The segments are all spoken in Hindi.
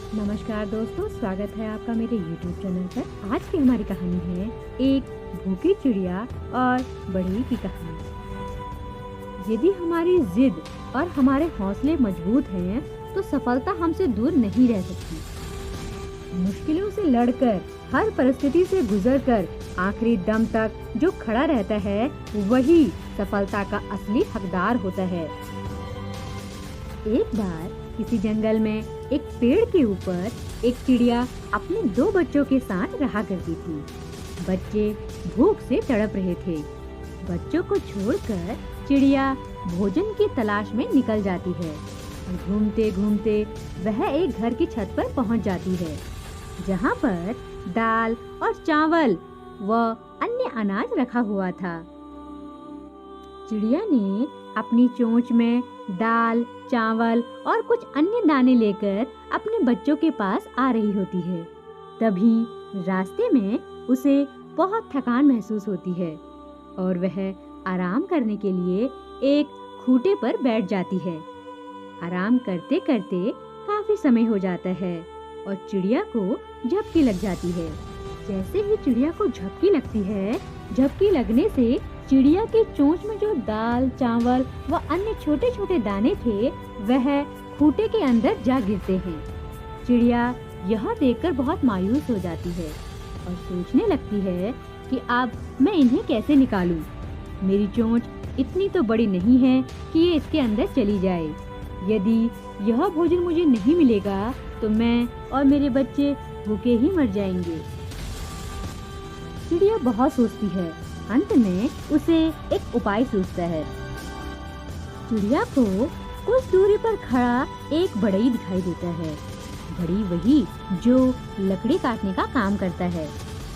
नमस्कार दोस्तों, स्वागत है आपका मेरे YouTube चैनल पर। आज की हमारी कहानी है एक भूखी चिड़िया और बढ़ई की कहानी। यदि हमारी जिद और हमारे हौसले मजबूत हैं, तो सफलता हमसे दूर नहीं रह सकती। मुश्किलों से लड़कर, हर परिस्थिति से गुजरकर आखिरी दम तक जो खड़ा रहता है, वही सफलता का असली हकदार होता है। एक बार किसी जंगल में एक पेड़ के ऊपर एक चिड़िया अपने 2 बच्चों के साथ रहा करती थी। बच्चे भूख से तड़प रहे थे। बच्चों को छोड़कर चिड़िया भोजन की तलाश में निकल जाती है और घूमते घूमते वह एक घर की छत पर पहुंच जाती है, जहां पर दाल और चावल व अन्य अनाज रखा हुआ था। चिड़िया ने अपनी चोंच में दाल, चावल और कुछ अन्य दाने लेकर अपने बच्चों के पास आ रही होती है। तभी रास्ते में उसे बहुत थकान महसूस होती है और वह आराम करने के लिए एक खूंटे पर बैठ जाती है। आराम करते करते काफी समय हो जाता है और चिड़िया को झपकी लग जाती है। जैसे ही चिड़िया को झपकी लगती है, झपकी लगने से चिड़िया की चोंच में जो दाल, चावल व अन्य छोटे छोटे दाने थे, वह खूंटे के अंदर जा गिरते हैं। चिड़िया यह देखकर बहुत मायूस हो जाती है और सोचने लगती है कि अब मैं इन्हें कैसे निकालूं। मेरी चोंच इतनी तो बड़ी नहीं है कि ये इसके अंदर चली जाए। यदि यह भोजन मुझे नहीं मिलेगा, तो मैं और मेरे बच्चे भूखे ही मर जाएंगे। चिड़िया बहुत सोचती है। अंत में उसे एक उपाय सूझता है। चिड़िया को कुछ दूरी पर खड़ा एक बढ़ई दिखाई देता है। बढ़ई वही जो लकड़ी काटने का काम करता है।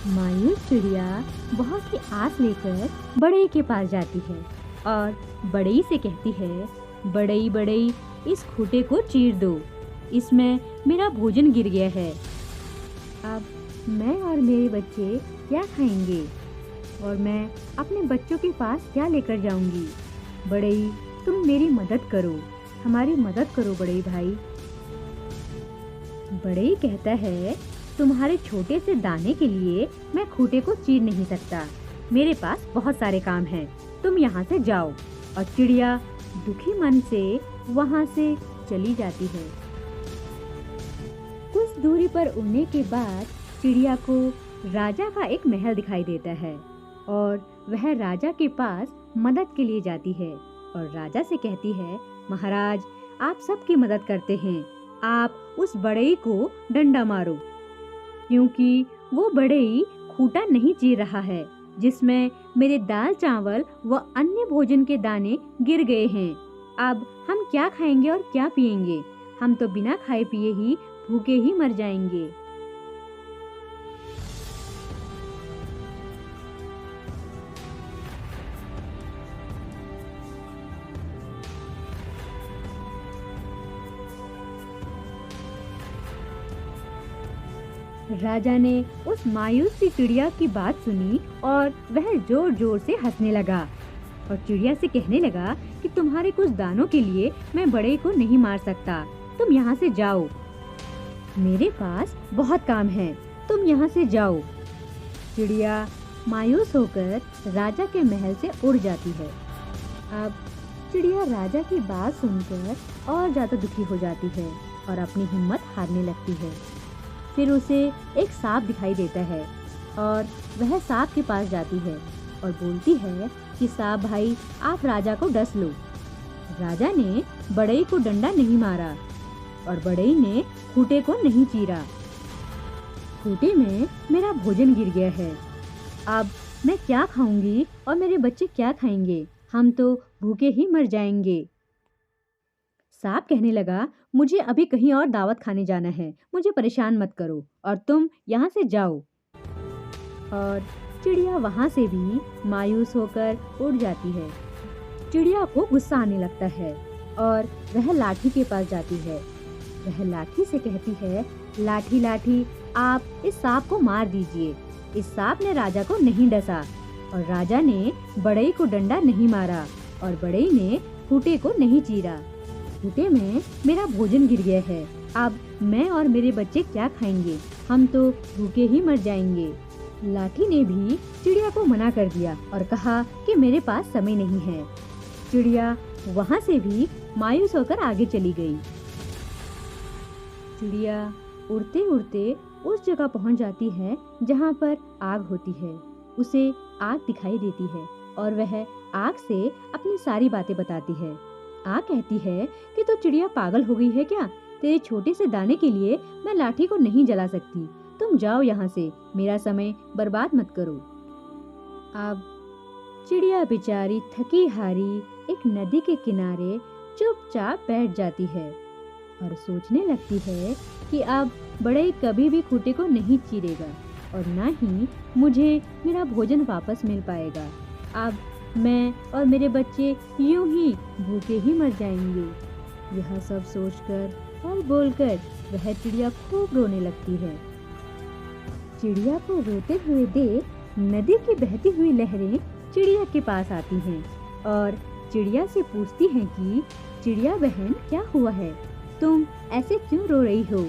मायूस चिड़िया बहुत ही आस लेकर बढ़ई के पास जाती है और बढ़ई से कहती है, बढ़ई बढ़ई, इस खूंटे को चीर दो, इसमें मेरा भोजन गिर गया है। अब मैं और मेरे बच्चे क्या खाएंगे और मैं अपने बच्चों के पास क्या लेकर जाऊंगी? बढ़ई, तुम मेरी मदद करो, हमारी मदद करो बढ़ई भाई। बढ़ई कहता है, तुम्हारे छोटे से दाने के लिए मैं खूंटे को चीर नहीं सकता। मेरे पास बहुत सारे काम हैं, तुम यहाँ से जाओ। और चिड़िया दुखी मन से वहाँ से चली जाती है। कुछ दूरी पर उड़ने के बाद चिड़िया को राजा का एक महल दिखाई देता है और वह राजा के पास मदद के लिए जाती है और राजा से कहती है, महाराज, आप सबकी मदद करते हैं, आप उस बढ़ई को डंडा मारो, क्योंकि वो बढ़ई खूंटा नहीं चीर रहा है जिसमें मेरे दाल, चावल व अन्य भोजन के दाने गिर गए हैं। अब हम क्या खाएंगे और क्या पिएंगे? हम तो बिना खाए पिए ही भूखे ही मर जाएंगे। राजा ने उस मायूस सी चिड़िया की बात सुनी और वह जोर जोर से हंसने लगा और चिड़िया से कहने लगा कि तुम्हारे कुछ दानों के लिए मैं बढ़ई को नहीं मार सकता, तुम यहाँ से जाओ, मेरे पास बहुत काम है, तुम यहाँ से जाओ। चिड़िया मायूस होकर राजा के महल से उड़ जाती है। अब चिड़िया राजा की बात सुनकर और ज्यादा दुखी हो जाती है और अपनी हिम्मत हारने लगती है। फिर उसे एक सांप दिखाई देता है और वह सांप के पास जाती है और बोलती है कि सांप भाई, आप राजा को डस लो। राजा ने बढ़ई को डंडा नहीं मारा और बढ़ई ने खूंटे को नहीं चीरा। खूंटे में मेरा भोजन गिर गया है। अब मैं क्या खाऊंगी और मेरे बच्चे क्या खाएंगे? हम तो भूखे ही मर जाएंगे। सांप कहने लगा, मुझे अभी कहीं और दावत खाने जाना है, मुझे परेशान मत करो और तुम यहाँ से जाओ। और चिड़िया वहाँ से भी मायूस होकर उड़ जाती है। चिड़िया को गुस्सा आने लगता है और वह लाठी के पास जाती है। वह लाठी से कहती है, लाठी लाठी, आप इस सांप को मार दीजिए। इस सांप ने राजा को नहीं डसा और राजा ने बढ़ई को डंडा नहीं मारा और बढ़ई ने खूंटे को नहीं चीरा। खूंटे में मेरा भोजन गिर गया है। अब मैं और मेरे बच्चे क्या खाएंगे? हम तो भूखे ही मर जाएंगे। लाठी ने भी चिड़िया को मना कर दिया और कहा कि मेरे पास समय नहीं है। चिड़िया वहाँ से भी मायूस होकर आगे चली गई। चिड़िया उड़ते उड़ते उस जगह पहुँच जाती है जहाँ पर आग होती है। उसे आग दिखाई देती है और वह आग से अपनी सारी बातें बताती है। आग कहती है कि तो चिड़िया पागल हो गई है क्या? तेरे छोटे से दाने के लिए मैं लाठी को नहीं जला सकती। तुम जाओ यहाँ से, मेरा समय बर्बाद मत करो। अब चिड़िया बेचारी थकी हारी एक नदी के किनारे चुपचाप बैठ जाती है और सोचने लगती है कि अब बढ़ई कभी भी खूंटे को नहीं चीरेगा और न ही मुझे मेरा भोजन वापस मिल पाएगा। अब मैं और मेरे बच्चे यूं ही भूखे ही मर जाएंगे। यह सब सोचकर और बोलकर वह चिड़िया खूब रोने लगती है। चिड़िया को रोते हुए देख नदी की बहती हुई लहरें चिड़िया के पास आती हैं और चिड़िया से पूछती हैं कि चिड़िया बहन क्या हुआ है, तुम ऐसे क्यों रो रही हो?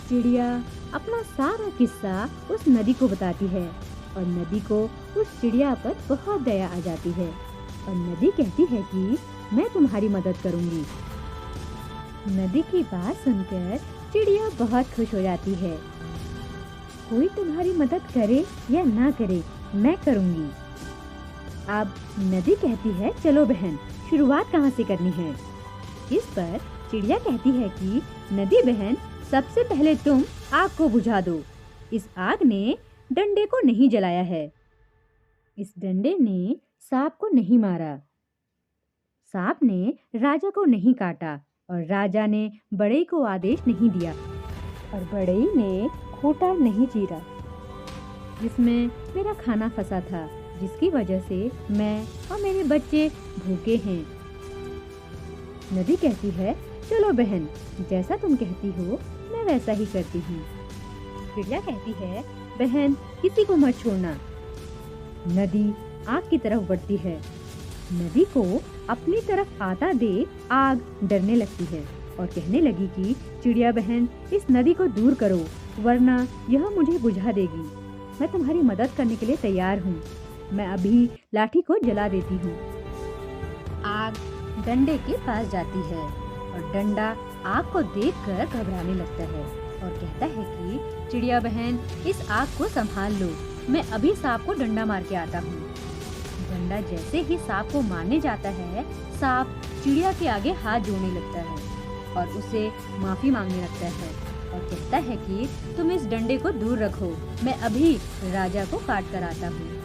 चिड़िया अपना सारा किस्सा उस नदी को बताती है और नदी को उस चिड़िया पर बहुत दया आ जाती है और नदी कहती है कि मैं तुम्हारी मदद करूंगी। नदी की बात सुनकर चिड़िया बहुत खुश हो जाती है। कोई तुम्हारी मदद करे या ना करे, मैं करूंगी। अब नदी कहती है चलो बहन, शुरुआत कहाँ से करनी है? इस पर चिड़िया कहती है कि नदी बहन, सबसे पहले तुम आग को बुझा दो। इस आग ने डंडे को नहीं जलाया है। इस डंडे ने सांप को नहीं मारा। सांप ने राजा को नहीं काटा और राजा ने बढ़ई को आदेश नहीं दिया और बढ़ई ने खूंटा नहीं चीरा जिसमें मेरा खाना फंसा था, जिसकी वजह से मैं और मेरे बच्चे भूखे हैं। नदी कहती है चलो बहन, जैसा तुम कहती हो मैं वैसा ही करती हूँ। चिड़िया कहती है बहन, किसी को मत छोड़ना। नदी आग की तरफ बढ़ती है। नदी को अपनी तरफ आता देख आग डरने लगती है और कहने लगी कि चिड़िया बहन, इस नदी को दूर करो वरना यह मुझे बुझा देगी। मैं तुम्हारी मदद करने के लिए तैयार हूँ। मैं अभी लाठी को जला देती हूँ। आग डंडे के पास जाती है और डंडा आग को देखकर घबराने लगता है और कहता है कि चिड़िया बहन, इस आग को संभाल लो, मैं अभी सांप को डंडा मार के आता हूँ। डंडा जैसे ही सांप को मारने जाता है, सांप चिड़िया के आगे हाथ जोड़ने लगता है और उसे माफी मांगने लगता है और कहता है कि तुम इस डंडे को दूर रखो, मैं अभी राजा को काट कर आता हूँ।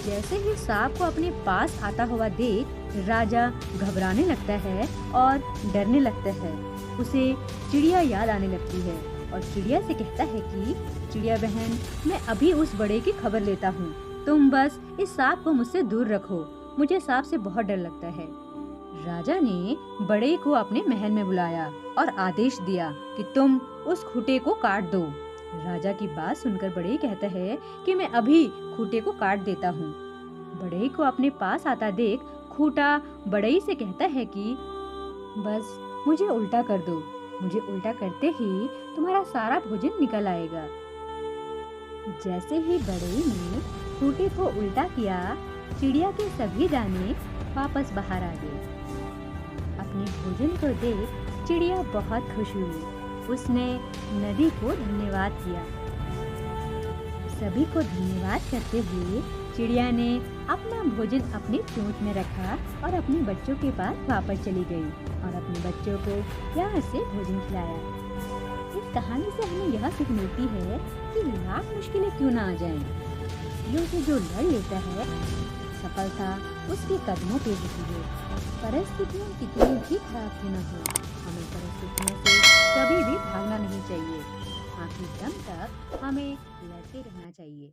जैसे ही सांप को अपने पास आता हुआ देख राजा घबराने लगता है और डरने लगता है। उसे चिड़िया याद आने लगती है और चिड़िया से कहता है कि चिड़िया बहन, मैं अभी उस बड़े की खबर लेता हूँ, तुम बस इस सांप को मुझसे दूर रखो, मुझे सांप से बहुत डर लगता है। राजा ने बड़े को अपने महल में बुलाया और आदेश दिया कि तुम उस खूंटे को काट दो। राजा की बात सुनकर बड़े कहता है कि मैं अभी खूंटे को काट देता हूँ। बड़े को अपने पास आता देख खूंटा बड़ई से कहता है कि बस मुझे उल्टा कर दो, मुझे उल्टा करते ही तुम्हारा सारा भोजन निकल आएगा। जैसे ही बड़ई ने खूंटे को उल्टा किया, चिड़िया के सभी दाने वापस बाहर आ गए। अपने भोजन को देख चिड़िया बहुत खुश हुई। उसने नदी को धन्यवाद किया। सभी को धन्यवाद करते हुए चिड़िया ने अपना भोजन अपनी चोंच में रखा और अपने बच्चों के पास वापस चली गई और अपने बच्चों को प्यार से भोजन खिलाया। इस कहानी से हमें यह सीख मिलती है कि लाख मुश्किलें क्यों ना आ जाएं, जो लड़ लेता है सफलता उसके कदमों पे होती है। परिस्थितियाँ कितनी भी खराब क्यों न हो, हमें परिस्थितियों से कभी भी भागना नहीं चाहिए। आखिरी दम तक हमें लड़ते रहना चाहिए।